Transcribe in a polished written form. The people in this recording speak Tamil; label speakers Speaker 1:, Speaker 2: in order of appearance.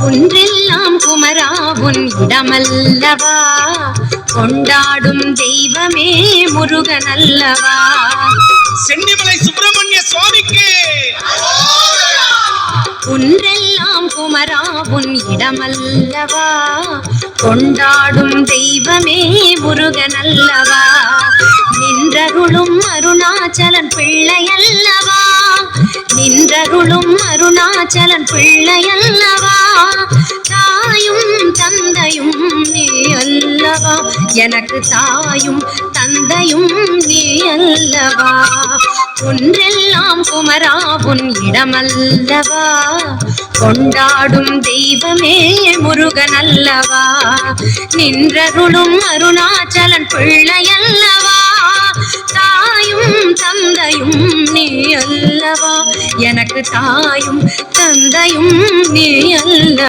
Speaker 1: குன்றெல்லாம் குமரா உன் இடமல்லவா, கொண்டாடும் தெய்வமே முருகனல்லவா.
Speaker 2: சென்னிமலை சுப்பிரமணிய சுவாமிக்கு
Speaker 1: குன்றெல்லாம் குமரா உன் இடமல்லவா, கொண்டாடும் தெய்வமே முருகனல்லவா. நின்றருளும் அருணாச்சலன் பிள்ளையல்லவா, நின்றருளும் அருணாச்சலன் பிள்ளையல்லவா. தாயும் தந்தையும் நீ அல்லவா, எனக்கு தாயும் தந்தையும் நீ அல்லவா. குன்றெல்லாம் குமரா உன் இடமல்லவா, கொண்டாடும் தெய்வமே முருகனல்லவா. நின்றருளும் அருணாச்சலன் பிள்ளையல்லவா, தாயும் தந்தையும் நீ அல்லவா, எனக்கு தாயும் தந்தையும் நீ அல்லவா.